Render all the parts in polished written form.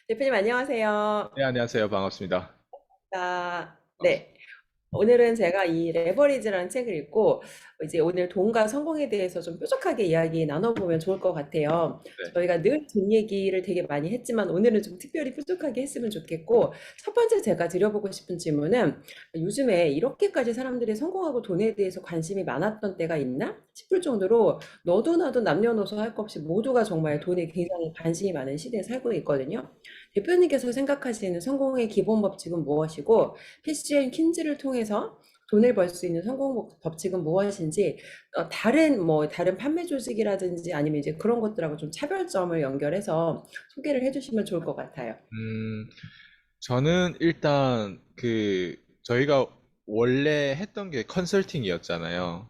대표님 안녕하세요. 네, 안녕하세요. 반갑습니다. 네. 오늘은 제가 이 레버리지라는 책을 읽고 이제 오늘 돈과 성공에 대해서 좀 뾰족하게 이야기 나눠보면 좋을 것 같아요. 네. 저희가 늘 돈 얘기를 되게 많이 했지만 오늘은 좀 특별히 뾰족하게 했으면 좋겠고 첫 번째 제가 드려보고 싶은 질문은 요즘에 이렇게까지 사람들이 성공하고 돈에 대해서 관심이 많았던 때가 있나 싶을 정도로 너도 나도 남녀노소 할 것 없이 모두가 정말 돈에 굉장히 관심이 많은 시대에 살고 있거든요. 대표님께서 생각하시는 성공의 기본 법칙은 무엇이고 PCM 킨즈를 통해서 돈을 벌 수 있는 성공 법칙은 무엇인지 다른 판매 조직이라든지 아니면 이제 그런 것들하고 좀 차별점을 연결해서 소개를 해주시면 좋을 것 같아요. 음, 저는 일단 저희가 원래 했던 게 컨설팅이었잖아요.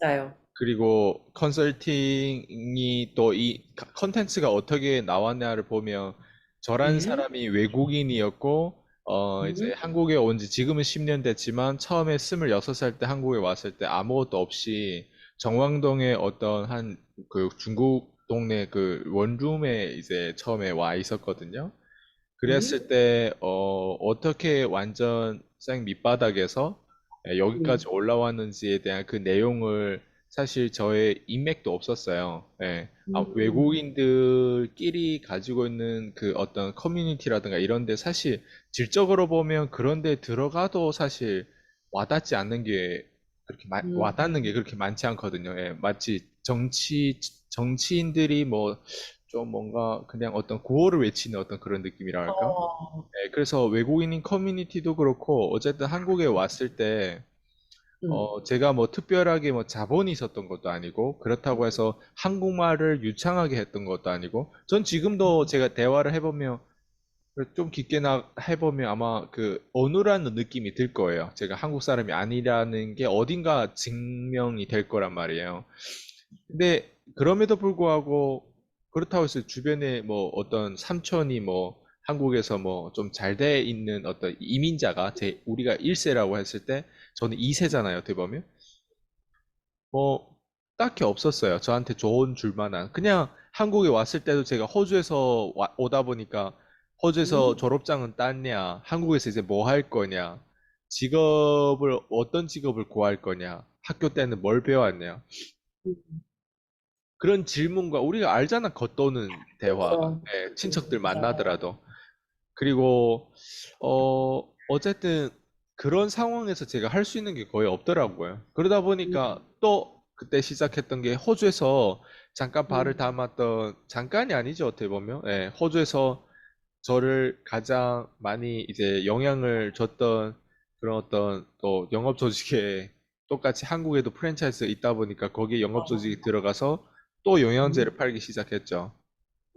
맞아요. 그리고 컨설팅이 또 이 컨텐츠가 어떻게 나왔냐를 보면 저란 음, 사람이 외국인이었고, 이제 음, 한국에 온 지 지금은 10년 됐지만 처음에 26살 때 한국에 왔을 때 아무것도 없이 정왕동에 어떤 중국 동네 그 원룸에 이제 처음에 와 있었거든요. 음, 그랬을 때, 어떻게 완전 생 밑바닥에서 음, 여기까지 올라왔는지에 대한 그 내용을 사실 저의 인맥도 없었어요. 예. 음, 외국인들끼리 가지고 있는 그 어떤 커뮤니티라든가 이런 데 사실 질적으로 보면 그런 데 들어가도 사실 와닿지 않는 게 와닿는 게 음. 그렇게 많지 않거든요. 예. 마치 정치인들이 뭐 좀 뭔가 그냥 어떤 구호를 외치는 어떤 그런 느낌이라 할까? 어, 네, 그래서 외국인인 커뮤니티도 그렇고 어쨌든 한국에 왔을 때 음, 제가 뭐 특별하게 뭐 자본이 있었던 것도 아니고 그렇다고 해서 한국말을 유창하게 했던 것도 아니고 전 지금도 제가 대화를 해보면 좀 깊게 해보면 아마 그 어눌한 느낌이 들 거예요. 제가 한국 사람이 아니라는 게 어딘가 증명이 될 거란 말이에요. 근데 그럼에도 불구하고 그렇다고 해서 주변에 뭐 어떤 삼촌이 뭐 한국에서 뭐 좀 잘 돼 있는 어떤 이민자가 우리가 1세라고 했을 때 저는 2세잖아요, 어떻게 보면. 뭐 딱히 없었어요. 저한테 좋은 줄 만한. 그냥 한국에 왔을 때도 제가 호주에서 오다 보니까 호주에서 음, 졸업장은 땄냐, 한국에서 이제 뭐 할 거냐, 어떤 직업을 구할 거냐, 학교 때는 뭘 배웠냐. 음. 그런 질문과 우리가 알잖아, 겉도는 대화. 그렇죠. 네, 친척들 맞아요. 만나더라도. 그리고 어쨌든 그런 상황에서 제가 할 수 있는 게 거의 없더라고요. 그러다 음, 보니까 또 그때 시작했던 게 호주에서 잠깐 발을 음, 담았던, 잠깐이 아니죠, 어떻게 보면. 예, 호주에서 저를 가장 많이 이제 영향을 줬던 그런 어떤 또 영업 조직에 똑같이 한국에도 프랜차이즈가 있다 보니까 거기에 영업 조직이 들어가서 또 음, 영양제를 팔기 시작했죠.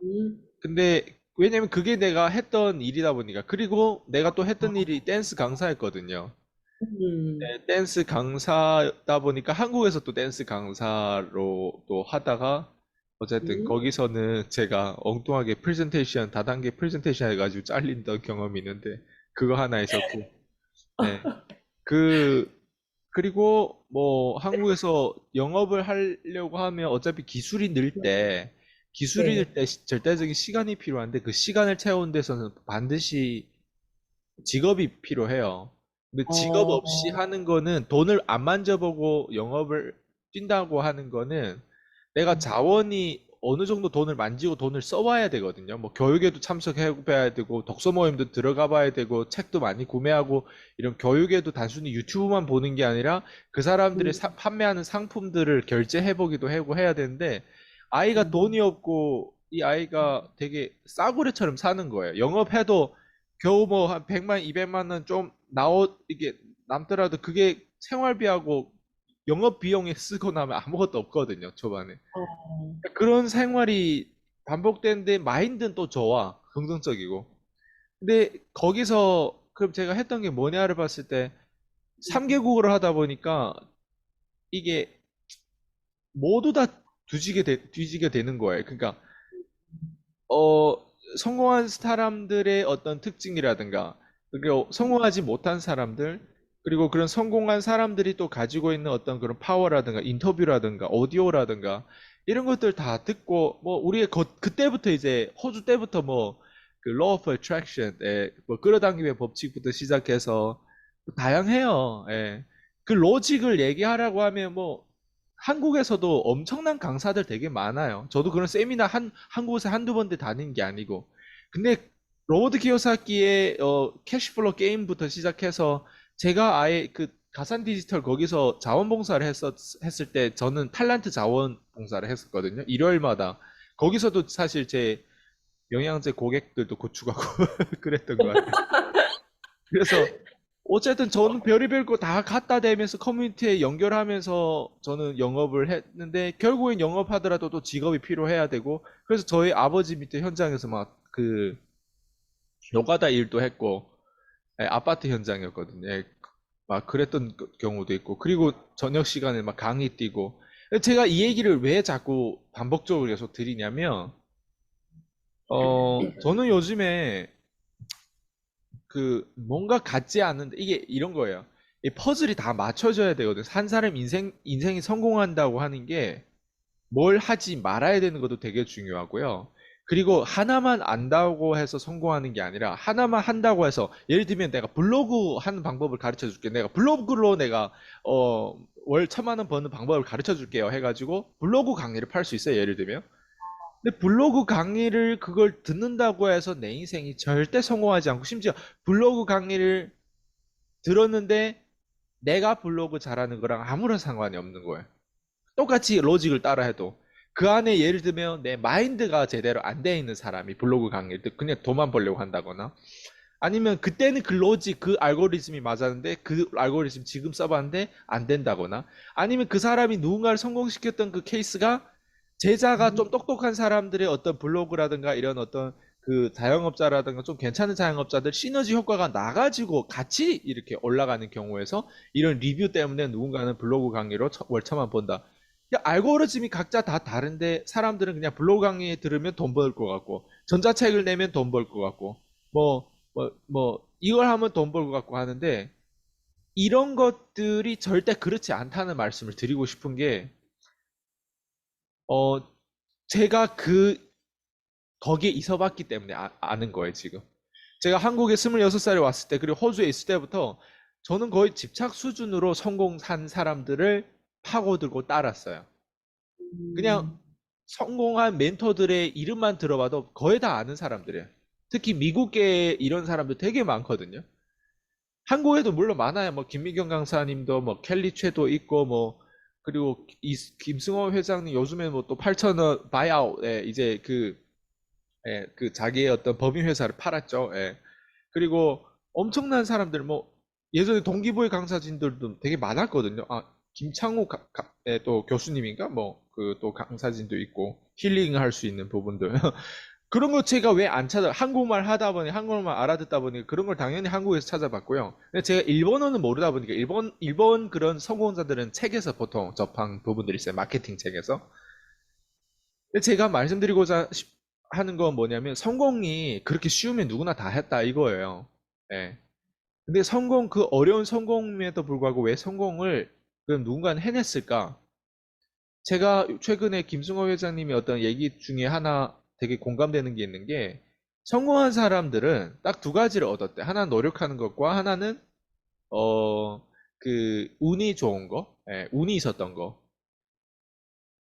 음, 근데 왜냐면 그게 내가 했던 일이다 보니까. 그리고 내가 또 했던 일이 댄스 강사였거든요. 음, 네, 댄스 강사다 보니까 한국에서 또 댄스 강사로 또 하다가 어쨌든 음. 거기서는 제가 엉뚱하게 다단계 프레젠테이션 해가지고 잘린던 경험이 있는데 그거 하나 있었고. 네. 그 그리고 뭐 한국에서 영업을 하려고 하면 어차피 기술이 늘 네. 때 절대적인 시간이 필요한데 그 시간을 채우는 데서는 반드시 직업이 필요해요. 근데 직업 없이 어, 하는 거는 돈을 안 만져보고 영업을 뛴다고 하는 거는 내가 자원이 어느 정도 돈을 만지고 돈을 써와야 되거든요. 뭐 교육에도 참석해 봐야 되고 독서 모임도 들어가 봐야 되고 책도 많이 구매하고 이런 교육에도 단순히 유튜브만 보는 게 아니라 그 사람들이 음, 판매하는 상품들을 결제해 보기도 하고 해야 되는데 아이가 음, 돈이 없고 이 아이가 되게 싸구려처럼 사는 거예요. 영업해도 겨우 뭐 한 100만, 200만 원 좀 이게 남더라도 그게 생활비하고 영업 비용에 쓰고 나면 아무것도 없거든요, 초반에. 어, 그런 생활이 반복되는데 마인드는 또 좋아. 긍정적이고. 근데 거기서 그럼 제가 했던 게 뭐냐를 봤을 때 3개국어를 하다 보니까 이게 모두 다 뒤지게 되는 거예요. 그러니까 어, 성공한 사람들의 어떤 특징이라든가, 그리고 성공하지 못한 사람들, 그리고 그런 성공한 사람들이 또 가지고 있는 어떤 그런 파워라든가, 인터뷰라든가, 오디오라든가, 이런 것들 다 듣고, 뭐, 그때부터 이제, 호주 때부터 뭐, 그 Law of Attraction의 뭐 끌어당김의 법칙부터 시작해서 다양해요. 예. 그 로직을 얘기하라고 하면 뭐 한국에서도 엄청난 강사들 되게 많아요. 저도 그런 세미나 한 곳에 한두 번대 다닌 게 아니고. 근데 로버트 키요사키의 캐시플로 게임부터 시작해서 제가 아예 그 가산 디지털 거기서 자원봉사를 했을 때 저는 탈란트 자원봉사를 했었거든요. 일요일마다. 거기서도 사실 제 영양제 고객들도 고추가고 그랬던 것 같아요. 그래서 어쨌든 저는 별의별 거 다 갖다 대면서 커뮤니티에 연결하면서 저는 영업을 했는데 결국엔 영업하더라도 또 직업이 필요해야 되고 그래서 저희 아버지 밑에 현장에서 막 그 노가다 일도 했고 예, 아파트 현장이었거든요. 예, 막 그랬던 경우도 있고 그리고 저녁 시간에 막 강의 뛰고 제가 이 얘기를 왜 자꾸 반복적으로 계속 드리냐면 저는 요즘에 그 뭔가 같지 않은데 이게 이런 거예요. 이 퍼즐이 다 맞춰져야 되거든. 한 사람 인생이 성공한다고 하는 게 뭘 하지 말아야 되는 것도 되게 중요하고요. 그리고 하나만 안다고 해서 성공하는 게 아니라 하나만 한다고 해서 예를 들면 내가 블로그 하는 방법을 가르쳐 줄게. 내가 블로그로 내가 월 1,000만 원 버는 방법을 가르쳐 줄게요. 해가지고 블로그 강의를 팔 수 있어요. 예를 들면. 근데 블로그 강의를 그걸 듣는다고 해서 내 인생이 절대 성공하지 않고 심지어 블로그 강의를 들었는데 내가 블로그 잘하는 거랑 아무런 상관이 없는 거예요. 똑같이 로직을 따라 해도 그 안에 예를 들면 내 마인드가 제대로 안 돼 있는 사람이 블로그 강의를 듣고 그냥 돈만 벌려고 한다거나 아니면 그때는 그 로직 그 알고리즘이 맞았는데 그 알고리즘 지금 써봤는데 안 된다거나 아니면 그 사람이 누군가를 성공시켰던 그 케이스가 제자가 좀 똑똑한 사람들의 어떤 블로그라든가 이런 어떤 그 자영업자라든가 좀 괜찮은 자영업자들 시너지 효과가 나가지고 같이 이렇게 올라가는 경우에서 이런 리뷰 때문에 누군가는 블로그 강의로 월차만 번다. 알고리즘이 각자 다 다른데 사람들은 그냥 블로그 강의 들으면 돈 벌 것 같고 전자책을 내면 돈 벌 것 같고 이걸 하면 돈 벌 것 같고 하는데 이런 것들이 절대 그렇지 않다는 말씀을 드리고 싶은 게 어, 제가 거기에 있어봤기 때문에 아는 거예요, 지금. 제가 한국에 26살에 왔을 때, 그리고 호주에 있을 때부터 저는 거의 집착 수준으로 성공한 사람들을 파고들고 따랐어요. 그냥 음, 성공한 멘토들의 이름만 들어봐도 거의 다 아는 사람들이에요. 특히 미국계 이런 사람들 되게 많거든요. 한국에도 물론 많아요. 뭐 김미경 강사님도 뭐 켈리 최도 있고 뭐 그리고 김승호 회장님 요즘에 뭐 또 8천원 바이아웃에 이제 그 자기의 어떤 법인 회사를 팔았죠. 예. 그리고 엄청난 사람들 뭐 예전에 동기부여 강사진들도 되게 많았거든요. 아, 김창호 또 교수님인가 뭐 그 또 강사진도 있고 힐링을 할 수 있는 부분들 그런 거 제가 왜 안 찾아 한국말 하다 보니 한국말 알아듣다 보니 그런 걸 당연히 한국에서 찾아봤고요. 근데 제가 일본어는 모르다 보니까 일본 그런 성공자들은 책에서 보통 접한 부분들이 있어요. 마케팅 책에서. 근데 제가 말씀드리고자 하는 건 뭐냐면 성공이 그렇게 쉬우면 누구나 다 했다 이거예요. 예. 근데 그 어려운 성공임에도 불구하고 왜 성공을 그럼 누군가는 해냈을까? 제가 최근에 김승호 회장님이 어떤 얘기 중에 하나 되게 공감되는 게 있는 게 성공한 사람들은 딱 두 가지를 얻었대. 하나는 노력하는 것과 하나는 그 운이 좋은 거, 예, 운이 있었던 거.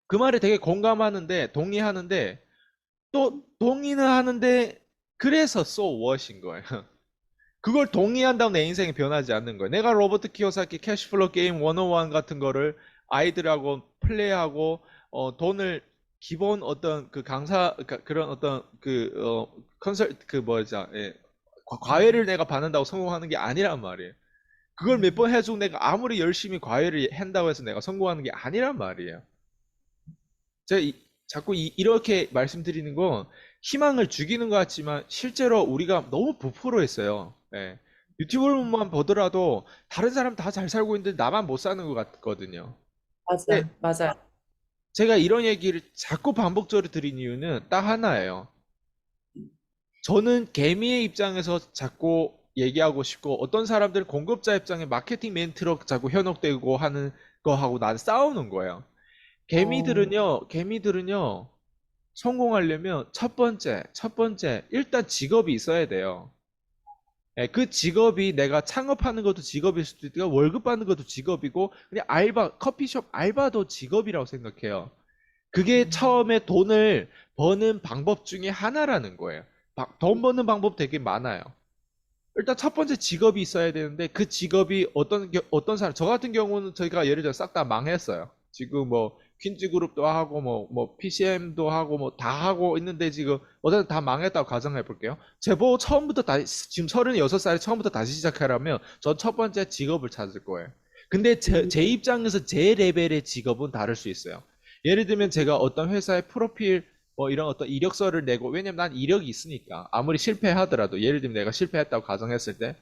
그 말에 되게 공감하는데 동의하는데 또 동의는 하는데 그래서 so what인 거예요. 그걸 동의한다고 내 인생이 변하지 않는 거예요. 내가 로버트 키오사키 캐시플로 게임 101 같은 거를 아이들하고 플레이하고 돈을 기본 어떤 그 강사 그런 어떤 컨설 그 뭐죠? 예. 과외를 내가 받는다고 성공하는 게 아니란 말이에요. 그걸 몇 번 해주고 내가 아무리 열심히 과외를 한다고 해서 내가 성공하는 게 아니란 말이에요. 제가 자꾸 이렇게 말씀드리는 건 희망을 죽이는 것 같지만 실제로 우리가 너무 부풀어 있어요. 예. 유튜브만 보더라도 다른 사람 다 잘 살고 있는데 나만 못 사는 것 같거든요. 근데 맞아, 맞아. 제가 이런 얘기를 자꾸 반복적으로 드린 이유는 딱 하나예요. 저는 개미의 입장에서 자꾸 얘기하고 싶고 어떤 사람들은 공급자 입장에 마케팅 멘트로 자꾸 현혹되고 하는 거하고 난 싸우는 거예요. 어, 개미들은요, 성공하려면 첫 번째, 일단 직업이 있어야 돼요. 예, 그 직업이 내가 창업하는 것도 직업일 수도 있고, 월급 받는 것도 직업이고, 그냥 알바, 커피숍 알바도 직업이라고 생각해요. 그게 처음에 돈을 버는 방법 중에 하나라는 거예요. 돈 버는 방법 되게 많아요. 일단 첫 번째 직업이 있어야 되는데 그 직업이 어떤 사람 저 같은 경우는 저희가 예를 들어 싹 다 망했어요. 지금 뭐 퀸즈 그룹도 하고 뭐 PCM도 하고 뭐 다 하고 있는데 지금 어쨌든 다 망했다고 가정해 볼게요. 제보 처음부터 다시 지금 36살에 처음부터 다시 시작하려면 전 첫 번째 직업을 찾을 거예요. 근데 제 입장에서 제 레벨의 직업은 다를 수 있어요. 예를 들면 제가 어떤 회사의 프로필 뭐 이런 어떤 이력서를 내고 왜냐면 난 이력이 있으니까 아무리 실패하더라도 예를 들면 내가 실패했다고 가정했을 때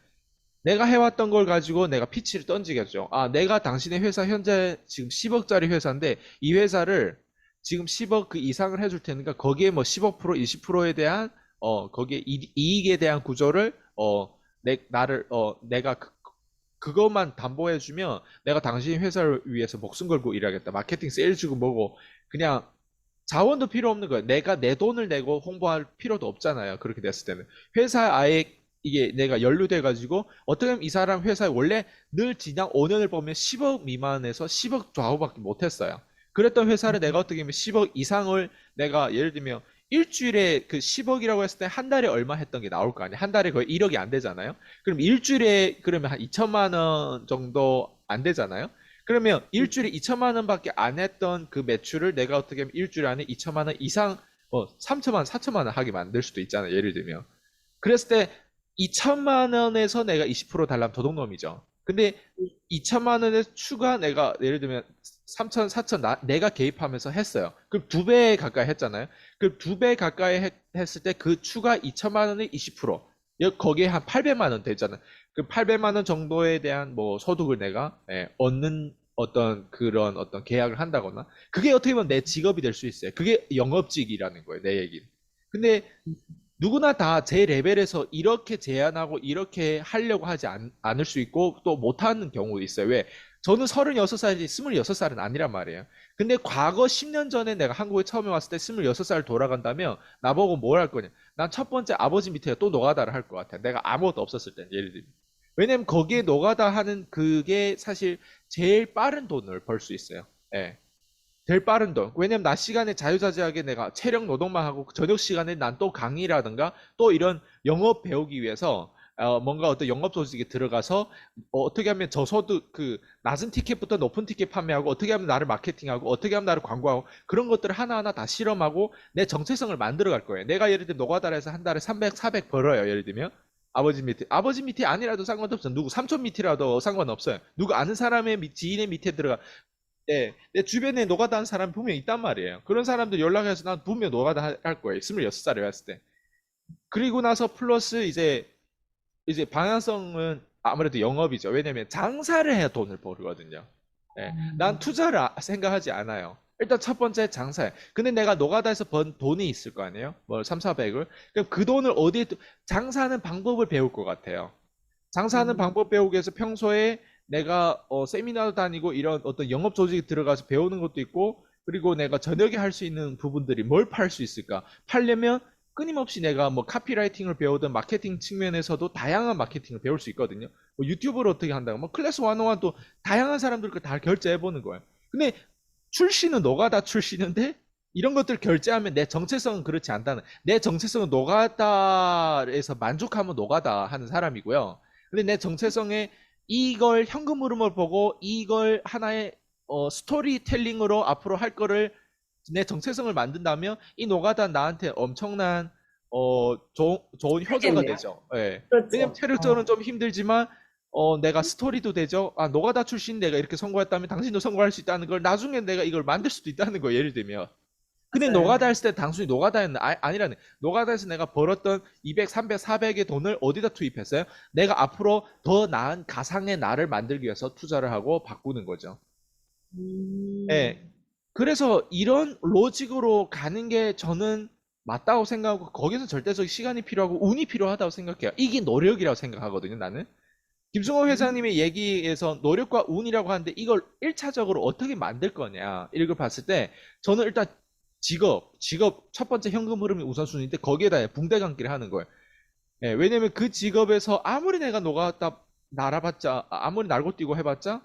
내가 해왔던 걸 가지고 내가 피치를 던지겠죠. 아, 내가 당신의 회사 현재 지금 10억짜리 회사인데 이 회사를 지금 10억 그 이상을 해줄 테니까 거기에 뭐 15% 20%에 대한 거기에 이익에 대한 구조를 내가 그것만 담보해주면 내가 당신 회사를 위해서 목숨 걸고 일하겠다. 마케팅 세일 주고 뭐고 그냥 자원도 필요 없는 거예요. 내가 내 돈을 내고 홍보할 필요도 없잖아요. 그렇게 됐을 때는. 회사에 아예 이게 내가 연루돼가지고 어떻게 보면 이 사람 회사에 원래 늘 지난 5년을 보면 10억 미만에서 10억 좌우밖에 못했어요. 그랬던 회사를 내가 어떻게 보면 10억 이상을 내가 예를 들면 일주일에 그 10억이라고 했을 때 한 달에 얼마 했던 게 나올 거 아니에요. 한 달에 거의 1억이 안 되잖아요. 그럼 일주일에 그러면 한 2천만 원 정도 안 되잖아요. 그러면 일주일에 2천만 원밖에 안 했던 그 매출을 내가 어떻게 하면 일주일 안에 2천만 원 이상 3천만 원, 4천만 원 하게 만들 수도 있잖아요. 예를 들면. 그랬을 때 2천만 원에서 내가 20% 달라면 도둑놈이죠. 근데 2천만 원에 추가 내가 예를 들면 3천, 4천 내가 개입하면서 했어요. 그럼 두 배 가까이 했잖아요. 그럼 두 배 가까이 했을 때 그 추가 2천만 원의 20%. 거기에 한 800만 원 되잖아요. 그 800만 원 정도에 대한 뭐 소득을 내가 얻는 어떤 그런 어떤 계약을 한다거나 그게 어떻게 보면 내 직업이 될 수 있어요. 그게 영업직이라는 거예요. 내 얘기는. 근데 누구나 다 제 레벨에서 이렇게 제안하고 이렇게 하려고 하지 않을 수 있고 또 못하는 경우도 있어요. 왜? 저는 36살이지 26살은 아니란 말이에요. 근데 과거 10년 전에 내가 한국에 처음에 왔을 때 26살 돌아간다면 나보고 뭘 할 거냐? 난 첫 번째 아버지 밑에 또 노가다를 할 것 같아. 내가 아무것도 없었을 때 예를 들면. 왜냐면 거기에 노가다 하는 그게 사실 제일 빠른 돈을 벌 수 있어요. 예. 제일 빠른 돈. 왜냐면 낮 시간에 자유자재하게 내가 체력 노동만 하고 저녁 시간에 난 또 강의라든가 또 이런 영업 배우기 위해서 뭔가 어떤 영업 조직에 들어가서 어떻게 하면 저소득 그 낮은 티켓부터 높은 티켓 판매하고 어떻게 하면 나를 마케팅하고 어떻게 하면 나를 광고하고 그런 것들을 하나하나 다 실험하고 내 정체성을 만들어 갈 거예요. 내가 예를 들면 노가다에서 한 달에 300, 400 벌어요. 예를 들면 아버지 밑이 아니라도 상관없어요. 누구 삼촌 밑이라도 상관없어요. 누구 아는 사람의 지인의 밑에 들어가 네, 내 주변에 노가다 한 사람 분명히 있단 말이에요. 그런 사람들 연락해서 난 분명 노가다 할 거예요. 26살에 왔을 때. 그리고 나서 플러스 이제 방향성은 아무래도 영업이죠. 왜냐면 장사를 해야 돈을 벌거든요. 예, 난 투자를 생각하지 않아요. 일단 첫 번째 장사야. 근데 내가 노가다에서 번 돈이 있을 거 아니에요? 뭐 3, 400을. 그럼 그 돈을 어디에 장사하는 방법을 배울 것 같아요. 장사하는 방법 배우기 위해서 평소에 내가 세미나도 다니고 이런 어떤 영업 조직에 들어가서 배우는 것도 있고 그리고 내가 저녁에 할 수 있는 부분들이 뭘 팔 수 있을까? 팔려면 끊임없이 내가 뭐 카피라이팅을 배우든 마케팅 측면에서도 다양한 마케팅을 배울 수 있거든요. 뭐 유튜브를 어떻게 한다고 뭐 클래스 101도 다양한 사람들과 다 결제해 보는 거예요. 근데 출신은 노가다 출신인데 이런 것들 결제하면 내 정체성은 그렇지 않다는 내 정체성은 노가다에서 만족하면 노가다 하는 사람이고요. 근데 내 정체성에 이걸 현금 흐름을 보고 이걸 하나의 스토리텔링으로 앞으로 할 거를 내 정체성을 만든다면 이 노가다 나한테 엄청난 좋은 효도가 하겠네요. 되죠. 예. 왜냐면 그렇죠. 체력적으로는 좀 힘들지만 내가 스토리도 되죠. 아, 노가다 출신 내가 이렇게 성공했다면 당신도 성공할 수 있다는 걸 나중에 내가 이걸 만들 수도 있다는 거예요. 예를 들면. 근데 맞아요. 노가다 했을 때 단순히 노가다였나? 아니라네. 노가다에서 내가 벌었던 200, 300, 400의 돈을 어디다 투입했어요? 내가 앞으로 더 나은 가상의 나를 만들기 위해서 투자를 하고 바꾸는 거죠. 예. 음. 그래서 이런 로직으로 가는 게 저는 맞다고 생각하고 거기서 절대적 시간이 필요하고 운이 필요하다고 생각해요. 이게 노력이라고 생각하거든요, 나는. 김승호 회장님의 얘기에서 노력과 운이라고 하는데 이걸 1차적으로 어떻게 만들 거냐, 이걸 봤을 때 저는 일단 직업 첫 번째 현금 흐름이 우선순위인데 거기에다 붕대감기를 하는 거예요. 예, 왜냐면 그 직업에서 아무리 내가 녹았다 날아봤자 아무리 날고 뛰고 해봤자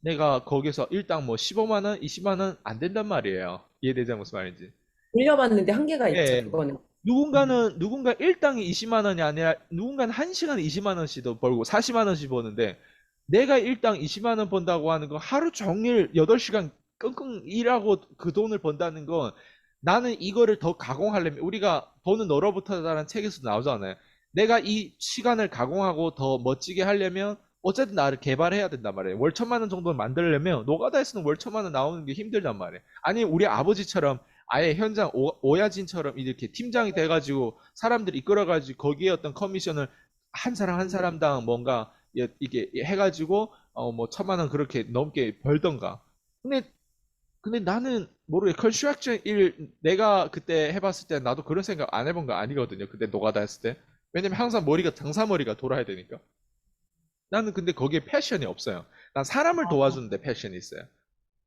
내가 거기서 일당 뭐 15만 원, 20만 원 안 된단 말이에요. 이해되지 무슨 말인지. 돌려받는데 한계가 있죠, 예. 그거는. 누군가 일당이 20만 원이 아니라 누군가는 한 시간에 20만 원씩도 벌고 40만 원씩 버는데 내가 일당 20만 원 번다고 하는 거 하루 종일 8시간 끙끙 일하고 그 돈을 번다는 건 나는 이거를 더 가공하려면 우리가 돈은 너로부터다라는 책에서 나오잖아요. 내가 이 시간을 가공하고 더 멋지게 하려면 어쨌든 나를 개발해야 된단 말이에요. 월 천만 원 정도를 만들려면 노가다에서는 월 천만 원 나오는 게 힘들단 말이에요. 아니 우리 아버지처럼 아예 현장 오야진처럼 이렇게 팀장이 돼가지고 사람들 이끌어가지고 거기에 어떤 커미션을 한 사람 한 사람당 뭔가 이게 해가지고 뭐 천만 원 그렇게 넘게 벌던가. 근데 나는 모르게 컨스트럭션 일 내가 그때 해봤을 때 나도 그런 생각 안 해본 거 아니거든요. 그때 노가다 했을 때. 왜냐면 항상 머리가 장사머리가 돌아야 되니까. 나는 근데 거기에 패션이 없어요. 난 사람을 도와주는데 패션이 있어요.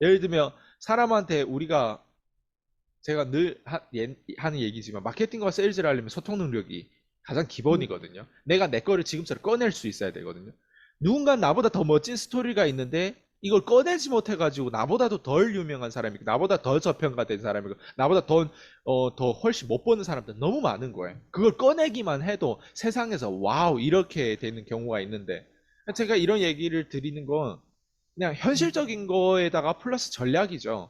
예를 들면 사람한테 우리가 제가 늘 하는 얘기지만 마케팅과 세일즈를 하려면 소통 능력이 가장 음. 기본이거든요. 내가 내 거를 지금처럼 꺼낼 수 있어야 되거든요. 누군가 나보다 더 멋진 스토리가 있는데 이걸 꺼내지 못해가지고 나보다도 덜 유명한 사람이고 나보다 더 저평가된 사람이고 나보다 더 훨씬 못 버는 사람들 너무 많은 거예요. 그걸 꺼내기만 해도 세상에서 와우 이렇게 되는 경우가 있는데 제가 이런 얘기를 드리는 건 그냥 현실적인 거에다가 플러스 전략이죠.